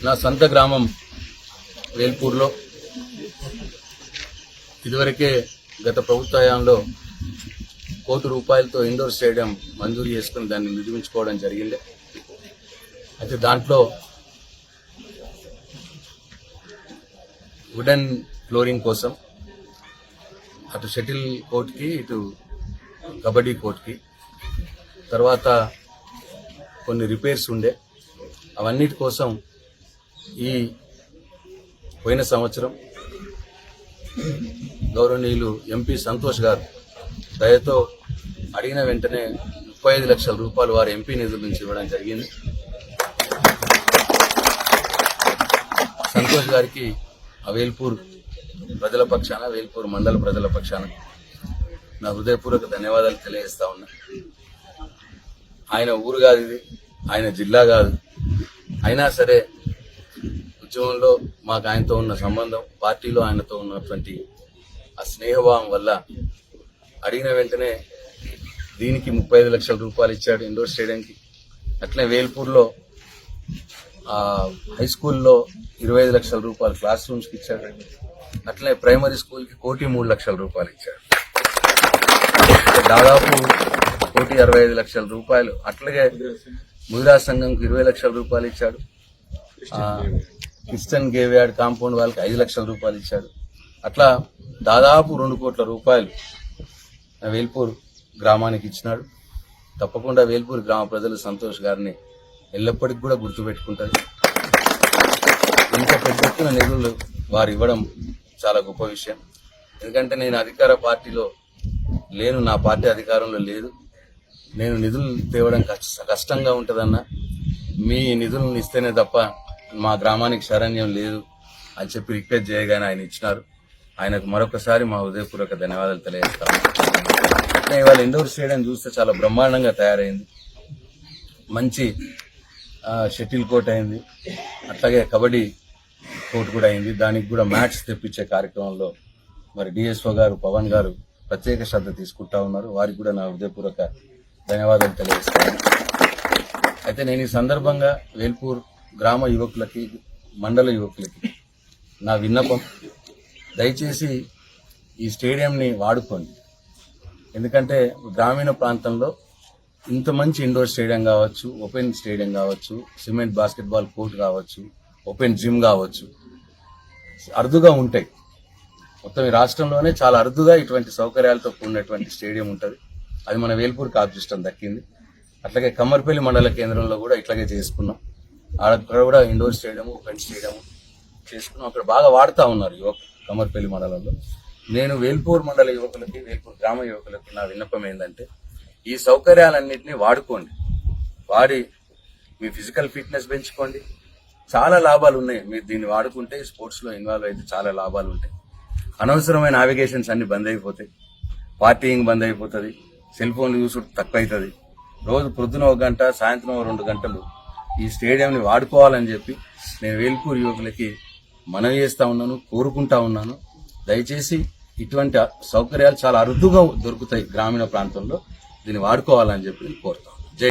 నా సొంత గ్రామం వేల్పూర్లో ఇదివరకే గత ప్రభుత్వ హయాంలో ₹1 కోటి ఇండోర్ స్టేడియం మంజూరు చేసుకుని దాన్ని నిర్మించుకోవడం జరిగింది. అయితే దాంట్లో వుడెన్ ఫ్లోరింగ్ కోసం అటు షటిల్ కోర్టుకి ఇటు కబడ్డీ కోర్టుకి తర్వాత కొన్ని రిపేర్స్ ఉండే అవన్నిటి కోసం ఈ పోయిన సంవత్సరం గౌరవనీయులు ఎంపీ సంతోష్ గారు దయతో అడిగిన వెంటనే ₹35 లక్షల వారి ఎంపీ నిధుల నుంచి ఇవ్వడం జరిగింది. సంతోష్ గారికి వేల్పూర్ ప్రజల పక్షాన, వేల్పూర్ మండల ప్రజల పక్షాన నా హృదయపూర్వక ధన్యవాదాలు తెలియజేస్తా ఉన్నా. ఆయన ఊరు కాదు ఇది, ఆయన జిల్లా కాదు, అయినా సరే ఉద్యమంలో మాకు ఆయనతో ఉన్న సంబంధం, పార్టీలో ఆయనతో ఉన్నటువంటి ఆ స్నేహభావం వల్ల అడిగిన వెంటనే దీనికి ₹35 లక్షల ఇచ్చాడు ఇండోర్ స్టేడియంకి. అట్లే వేల్పూర్లో హై స్కూల్లో ₹25 లక్షల క్లాస్ రూమ్స్కి ఇచ్చాడు. అట్లే ప్రైమరీ స్కూల్కి ₹1,03 లక్షల ఇచ్చాడు. దాదాపు ₹1,65 లక్షల. అట్లాగే ముదిరాజ్ సంఘంకి ₹20 లక్షల ఇచ్చాడు. క్రిస్టియన్ గేవ్యార్డ్ కాంపౌండ్ వాళ్ళకి ₹5 లక్షల ఇచ్చాడు. అట్లా దాదాపు ₹2 కోట్ల వేల్పూర్ గ్రామానికి ఇచ్చినాడు. తప్పకుండా వేల్పూర్ గ్రామ ప్రజలు సంతోష్ గారిని ఎల్లప్పటికీ కూడా గుర్తుపెట్టుకుంటారు. ఇంత పెద్ద ఎత్తున నిధులు వారు ఇవ్వడం చాలా గొప్ప విషయం. ఎందుకంటే నేను అధికార పార్టీలో లేను, నా పార్టీ అధికారంలో లేదు. నేను నిధులు తేవడం కష్టంగా ఉంటుందన్న, మీ నిధులను ఇస్తేనే తప్ప మా గ్రామానికి శరణ్యం లేదు అని చెప్పి రిక్వెస్ట్ చేయగానే ఆయన ఇచ్చినారు. ఆయనకు మరొకసారి మా హృదయపూర్వక ధన్యవాదాలు తెలియజేస్తాను. ఇవాళ ఇండోర్ స్టేడియం చూస్తే చాలా బ్రహ్మాండంగా తయారైంది. మంచి షటిల్ కోర్ట్ అయింది, అట్లాగే కబడ్డీ కోర్టు కూడా అయింది. దానికి కూడా మ్యాట్స్ తెప్పించే కార్యక్రమంలో మరి డిఎస్ఓ గారు పవన్ గారు ప్రత్యేక శ్రద్ధ తీసుకుంటా ఉన్నారు. వారికి కూడా నా హృదయపూర్వక ధన్యవాదాలు తెలియజేస్తాను. అయితే నేను ఈ సందర్భంగా వేల్పూర్ గ్రామ యువకులకి, మండల యువకులకి నా విన్నపం, దయచేసి ఈ స్టేడియంని వాడుకోండి. ఎందుకంటే గ్రామీణ ప్రాంతంలో ఇంత మంచి ఇండోర్ స్టేడియం కావచ్చు, ఓపెన్ స్టేడియం కావచ్చు, సిమెంట్ బాస్కెట్బాల్ కోర్ట్ కావచ్చు, ఓపెన్ జిమ్ కావచ్చు, అరుదుగా ఉంటాయి. మొత్తం ఈ రాష్ట్రంలోనే చాలా అరుదుగా ఇటువంటి సౌకర్యాలతో కూడినటువంటి స్టేడియం ఉంటుంది. అది మన వేల్పూర్కి అదృష్టం దక్కింది. అట్లాగే కమ్మర్పల్లి మండల కేంద్రంలో కూడా ఇట్లాగే చేసుకున్నాం. అక్కడ కూడా ఇండోర్ స్టేడియం, ఓపెన్ స్టేడియం చేసుకున్నాం. అక్కడ బాగా వాడుతూ ఉన్నారు యువకులు కమ్మర్పల్లి మండలంలో. నేను వేల్పూర్ మండల యువకులకి, వేల్పూర్ గ్రామ యువకులకి నా విన్నపం ఏంటంటే, ఈ సౌకర్యాలన్నింటినీ వాడుకోండి. వాడి మీ ఫిజికల్ ఫిట్నెస్ పెంచుకోండి. చాలా లాభాలు ఉన్నాయి. మీరు దీన్ని వాడుకుంటే, స్పోర్ట్స్లో ఇన్వాల్వ్ అయితే చాలా లాభాలు ఉంటాయి. అనవసరమైన నావిగేషన్స్ అన్ని బంద్ అయిపోతాయి, పార్టీయింగ్ బంద్ అయిపోతుంది, సెల్ ఫోన్ యూస్ తక్కువ అవుతుంది. రోజు పొద్దున 1 గంట, సాయంత్రం 2 గంటలు ఈ స్టేడియంని వాడుకోవాలని చెప్పి నేను వేల్పూర్ యువకులకి మనవి చేస్తా ఉన్నాను, కోరుకుంటా ఉన్నాను. దయచేసి ఇటువంటి సౌకర్యాలు చాలా అరుదుగా దొరుకుతాయి గ్రామీణ ప్రాంతంలో, దీన్ని వాడుకోవాలని చెప్పి కోరుతాను. జై